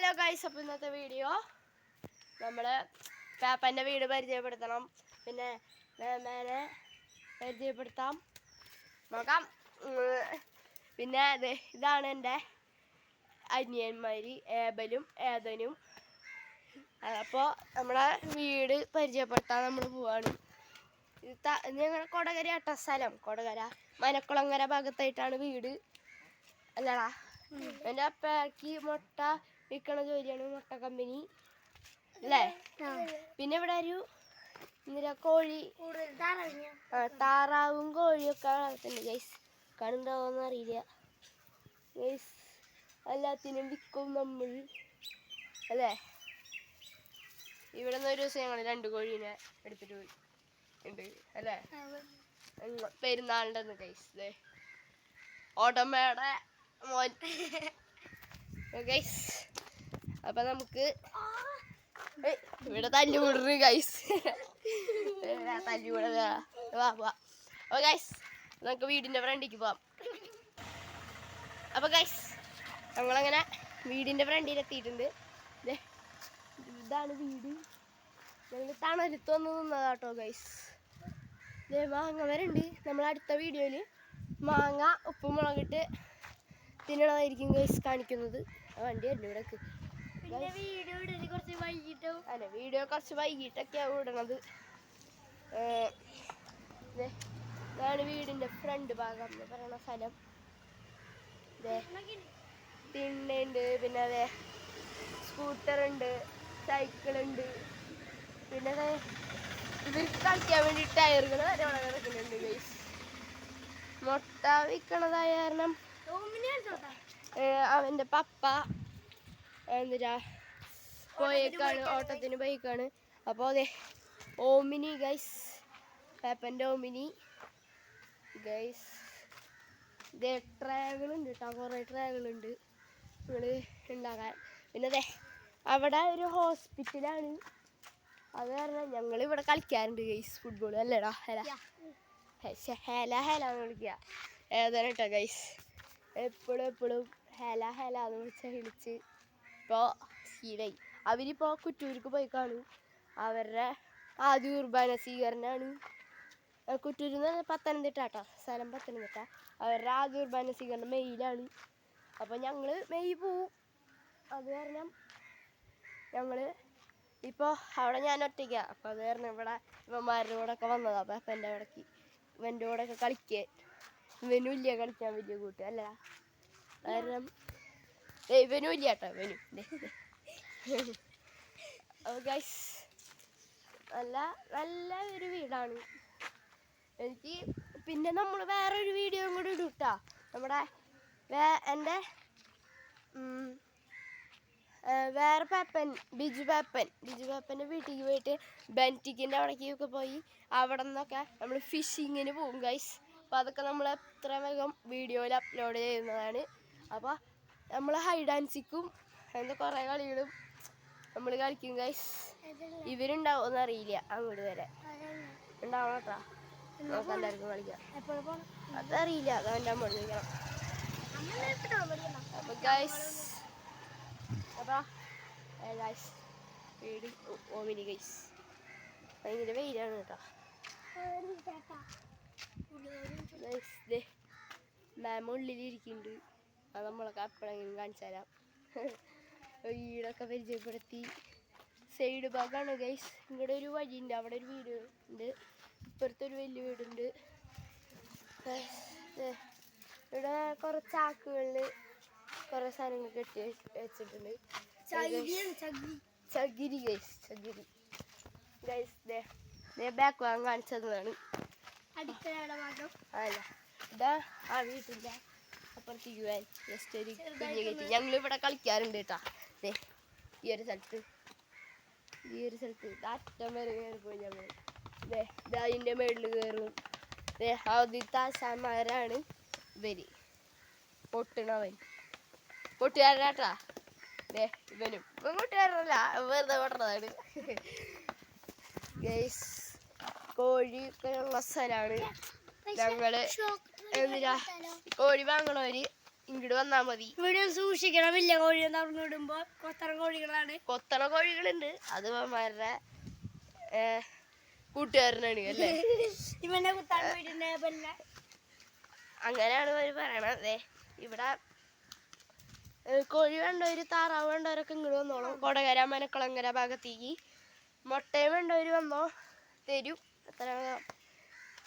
Hello guys, അപ്പോൾ ഇന്നത്തെ video നമ്മൾ പാപ്പൻ്റെ വീട് പരിചയപ്പെടുത്തണം, പിന്നെ മേമേനെ പരിചയപ്പെടുത്താം നോക്കാം. പിന്നെ ഇതാണ് എൻ്റെ അനിയന്മാർ ഏബലും ഏതനും. അപ്പോൾ നമ്മളെ വീട് പരിചയപ്പെടുത്താൻ നമ്മൾ പോവാണ്. ഇത് ഞങ്ങളുടെ കൊടകര ആട്ട സ്ഥലം, കൊടകര മനക്കുളങ്ങര ഭാഗത്തായിട്ടാണ് വീട്. അല്ലടാ, എൻ്റെ അപ്പയ്ക്ക് മുട്ട വിൽക്കണ ജോലിയാണ്, മുട്ട കമ്പനി അല്ലേ. പിന്നെ ഇവിടെ ഒരു കോഴി, താറാവും കോഴിയൊക്കെ വളർത്തുന്നുണ്ട് ഗൈസ്. കണ്ടുണ്ടോന്ന് അറിയില്ല ഗൈസ്. എല്ലാത്തിനും വിൽക്കും നമ്മൾ അല്ലേ. ഇവിടെ നിന്ന് ഒരു ദിവസം ഞങ്ങൾ 2 കോഴീനെ എടുത്തിട്ട് പോയി ഉണ്ട് അല്ലേ, പെരുന്നാളിൻ്റെ ഒന്ന് ഗൈസ്. ഓട്ടമ്മയുടെ മോൻ ഗൈസ്. അപ്പൊ നമുക്ക് ഇവിടെ തല്ലുകൂടുന്നു ഗൈസ്, തല്ലുകൂടുക. അപ്പൊ ഗൈസ് നമുക്ക് വീടിന്റെ ഫ്രണ്ടിലേക്ക് പോവാം. അപ്പൊ ഗൈസ് ഞങ്ങളങ്ങനെ വീടിന്റെ ഫ്രണ്ടിൽ എത്തിയിട്ടുണ്ട്. ഇതാണ് വീട്. ഞങ്ങൾ തണലത്ത് വന്ന് നിന്നതാട്ടോ ഗൈസ്. മാങ്ങ വരണ്ട്. നമ്മൾ അടുത്ത വീഡിയോയിൽ മാങ്ങ ഉപ്പും മുളകിട്ട് തിന്നണതായിരിക്കും ഗൈസ് കാണിക്കുന്നത്. വണ്ടി വരുന്നു ഇവിടേക്ക്. അല്ല, വീഡിയോ കുറച്ച് വൈകിട്ടൊക്കെയാണ് ഇടണത്. ഇതാണ് വീടിൻ്റെ ഫ്രണ്ട് ഭാഗം എന്ന് പറയുന്ന സ്ഥലം. തിണ്ണുണ്ട്, പിന്നെ അതെ സ്കൂട്ടറുണ്ട്, സൈക്കിളുണ്ട്, പിന്നെ ഇവർക്ക് കളിക്കാൻ വേണ്ടി ടയറുകൾ വരെ വളരെ കിടക്കുന്നുണ്ട് ഗൈസ്. മുട്ട വിൽക്കണതായ കാരണം അവൻ്റെ പപ്പ എന്തിനാ പോയേക്കാണ്, ഓട്ടത്തിന് ബൈക്കാണ്. അപ്പോൾ അതെ ഓമിനി ഗൈസ്, പാപ്പൻ്റെ ഓമിനി ഗൈസ്. ഇതേ ട്രേകളുണ്ട് കേട്ടോ, കുറേ ട്രേകളുണ്ട് നിങ്ങൾ ഉണ്ടാക്കാൻ. പിന്നെ അതെ അവിടെ ഒരു ഹോസ്പിറ്റലാണ്, അത് കാരണം ഞങ്ങൾ ഇവിടെ കളിക്കാറുണ്ട് ഗൈസ് ഫുട്ബോൾ. അല്ലേടാ ഹല ഹേല ഹേലാന്ന് വിളിക്കുക ഏതാണ് കേട്ടോ ഗൈസ്. എപ്പോഴും ഹേല ഹേല എന്ന് വിളിച്ച് ഇപ്പോൾ ശീലായി. അവരിപ്പോൾ കുറ്റൂർക്ക് പോയി കാണും. അവരുടെ ആദ്യ കുർബാന സ്വീകരണമാണ്. കുറ്റൂർ എന്ന് പറഞ്ഞാൽ പത്തനംതിട്ട കേട്ടോ, സ്ഥലം പത്തനംതിട്ട. അവരുടെ ആദ്യ കുർബാന സ്വീകരണം മെയ്യിലാണ്. അപ്പോൾ ഞങ്ങൾ മെയ് പോവും. അത് കാരണം ഞങ്ങൾ ഇപ്പോൾ അവിടെ ഞാൻ ഒറ്റയ്ക്കാണ്. അപ്പോൾ അത് കാരണം ഇവിടെ ഇവന്മാരുടെ കൂടെയൊക്കെ വന്നതാണ്. അപ്പോൾ അപ്പം എൻ്റെ ഇടയ്ക്ക് ഇവൻ്റെ കൂടെയൊക്കെ കളിക്കുക. ഇവനും ഇല്ല കളിക്കാൻ വലിയ കൂട്ട് അല്ല, കാരണം ഇവനും ഇല്ല കേട്ടോ, ഇവനും. അപ്പോൾ ഗൈസ് നല്ല ഒരു വീടാണ് എനിക്ക്. പിന്നെ നമ്മൾ വേറൊരു വീഡിയോയും കൂടി ഇടും കേട്ടോ. നമ്മുടെ എൻ്റെ വേറെ പാപ്പൻ ബിജു പാപ്പൻ്റെ വീട്ടിലേക്ക് പോയിട്ട് ബെൻറ്റിക്കിൻ്റെ അവിടേക്കൊക്കെ പോയി അവിടെ നിന്നൊക്കെ നമ്മൾ ഫിഷിങ്ങിന് പോകും ഗൈസ്. അപ്പോൾ അതൊക്കെ നമ്മൾ എത്ര വേഗം വീഡിയോയിൽ അപ്ലോഡ് ചെയ്യുന്നതാണ്. അപ്പോൾ നമ്മൾ ഹൈഡ് ആൻഡ് സീക്കും അങ്ങനത്തെ കുറേ കളികളും നമ്മൾ കളിക്കും ഗൈസ്. ഇവരുണ്ടാവുമെന്ന് അറിയില്ല, അങ്ങോട്ട് വരെ ഉണ്ടാവണം കേട്ടോ. നമുക്ക് എല്ലാവർക്കും കളിക്കാം. അതറിയില്ല, അതവൻ്റെ അമ്മ ചോദിക്കണം. അപ്പോൾ ഗൈസ് ഗൈസ് വീട് ഓമിനി ഗൈസ്. ഭയങ്കര വെയിലാണ് കേട്ടോ ഗൈസ്. മാമ ഉള്ളിലിരിക്കുന്നുണ്ട്, അത് നമ്മളൊക്കെ എപ്പോഴെങ്കിലും കാണിച്ചു തരാം. വീടൊക്കെ പരിചയപ്പെടുത്തി. സൈഡ് ഭാഗമാണ് ഗൈസ്. ഇവിടെ ഒരു വഴിയുണ്ട്, അവിടെ ഒരു വീട് ഉണ്ട്, ഇപ്പുറത്തൊരു വലിയ വീടുണ്ട്. ഇവിടെ കുറേ ചാക്കുകളിൽ കുറേ സാധനങ്ങൾ കെട്ടി വെച്ചിട്ടുണ്ട്. ചകിരി ഗൈസ്, ചകിരി ഗൈസ്. ബാക്ക് ഭാഗം കാണിച്ചതാണ്. അല്ല, ഇതാ ആ വീട്ടിൻ്റെ അപ്പുറത്തേക്ക് പോയാൽ ജസ്റ്റ് ഒരു കുഞ്ഞ് കയറ്റി. ഞങ്ങളിവിടെ കളിക്കാറുണ്ട് കേട്ടോ. ഈ ഒരു സ്ഥലത്ത് അറ്റം വരെ കയറിപ്പോയി ഞങ്ങൾ. അതിൻ്റെ മേളിൽ കയറും. ആദ്യത്തെ ആശാന്മാരാണ് ഇവർ. പൊട്ടുകാരനാട്ടാ ഇവനും. ഇപ്പം കൂട്ടുകാരനല്ല, വെറുതെ പൊട്ടതാണ് ഗൈസ്. കോഴിയൊക്കെ ഉള്ള സ്ഥലമാണ്. ഞങ്ങൾ എന്തിനാ കോഴി വാങ്ങണവർ ഇങ്ങോട്ട് വന്നാ മതി. വീഡിയോ സൂക്ഷിക്കണം, വലിയ കോഴി ഇടുമ്പോ കൊത്തറ കോഴികളാണ്. കൊത്തണ കോഴികളുണ്ട്, അത് അവന്മാരുടെ കൂട്ടുകാരനാണ് അല്ലേ. ഇവനെ കുത്താൻ പോയിട്ടുണ്ടായപ്പോ അങ്ങനെയാണ് അവര് പറയണത്. അതെ, ഇവിടെ കോഴി വേണ്ടവര് താറാവ് വേണ്ടവരൊക്കെ ഇങ്ങോട്ട് വന്നോളും. കൊടകര മനക്കുളങ്ങര ഭാഗത്തേക്ക് മുട്ടയും വേണ്ടവര് വന്നോ, തരും. എത്ര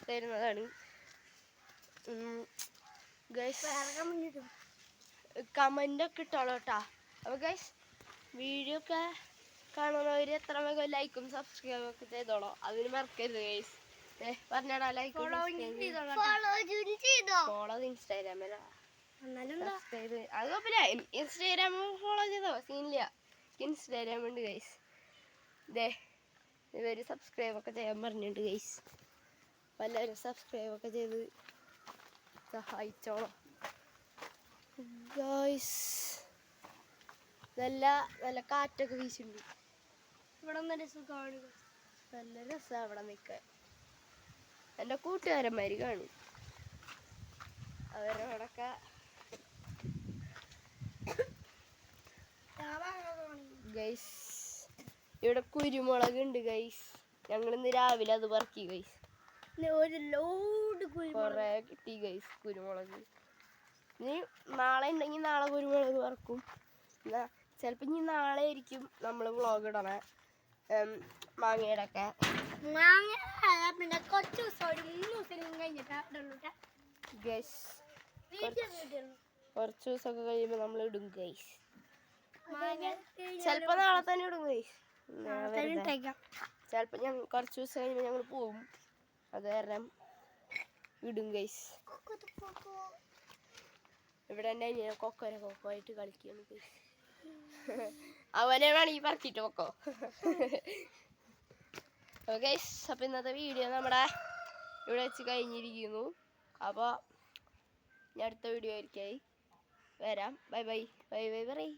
തരുന്നതാണ്. കമന്റ് ഒക്കെ ഇട്ടോളൂ കേട്ടാ. അപ്പൊ ഗൈസ്, വീഡിയോ ഒക്കെ കാണുന്നവര് എത്ര വേഗം ലൈക്കും സബ്സ്ക്രൈബും ഒക്കെ ചെയ്തോളൂ. അതിന് മറക്കരുത് ഗൈസ്. പറഞ്ഞാടാ, ലൈക്ക് ഫോളോ ഇൻസ്റ്റാഗ്രാമിലാ. അത് കുഴപ്പമില്ല, ഇൻസ്റ്റാഗ്രാം ഫോളോ ചെയ്തോ, സീനില്ല. ഇൻസ്റ്റാഗ്രാം ഉണ്ട് ഗൈസ്. ഇതേ ഇവര് സബ്സ്ക്രൈബ് ഒക്കെ ചെയ്യാൻ പറഞ്ഞിട്ടുണ്ട് ഗൈസ്. അപ്പം എല്ലാവരും സബ്സ്ക്രൈബ് ഒക്കെ ചെയ്ത് സഹായിച്ചോളാം ഗൈസ്. നല്ല നല്ല കാറ്റൊക്കെ വീശുണ്ട്. ഇവിടെ നല്ല സുഖമാണ്, നല്ല രസമാണ് അവിടെ നിൽക്കാൻ. എൻ്റെ കൂട്ടുകാരന്മാർ കാണും, അവരോടൊക്കെ ഗൈസ്. ഇവിടെ കുരുമുളക് ഉണ്ട് ഗൈസ്. ഞങ്ങൾ ഇന്ന് രാവിലെ അത് പറക്കി ഗൈസ്. ഒരു ലോഡ് കൊറേ കിട്ടി ഗൈസ് കുരുമുളക്. ഇനി നാളെ ഉണ്ടെങ്കിൽ നാളെ കുരുമുളക് പറക്കും. ചിലപ്പോൾ ഇനി നാളെ ആയിരിക്കും നമ്മൾ വ്ളോഗ് ഇടണേ. മാങ്ങയുടെ ഒക്കെ പിന്നെ കുറച്ച് ദിവസം ഒരു 3 ദിവസം കഴിഞ്ഞിട്ടാ ഗൈസ്. കുറച്ച് ദിവസമൊക്കെ കഴിയുമ്പോൾ നമ്മൾ ഇടും ഗൈസ്. ചിലപ്പോൾ നാളെ തന്നെ ഇടും ഗൈസ്. ചിലപ്പോൾ ഞങ്ങൾ കുറച്ച് ദിവസം കഴിയുമ്പോൾ ഞങ്ങൾ പോവും. അത് കാരണം ഇടും ഗൈസ്. ഇവിടെ എൻ്റെ അനിയനെ കൊക്കോ ആയിട്ട് കളിക്കുകയാണ് ഗൈസ്. അവനെ വേണമെങ്കിൽ പറക്കിയിട്ട് കൊക്കോ. ഗൈസ്, അപ്പം ഇന്നത്തെ വീഡിയോ നമ്മുടെ ഇവിടെ വെച്ച് കഴിഞ്ഞിരിക്കുന്നു. അപ്പോൾ ഞാൻ അടുത്ത വീഡിയോ ആയിരിക്കായി വരാം. Bye bye bye bye bye.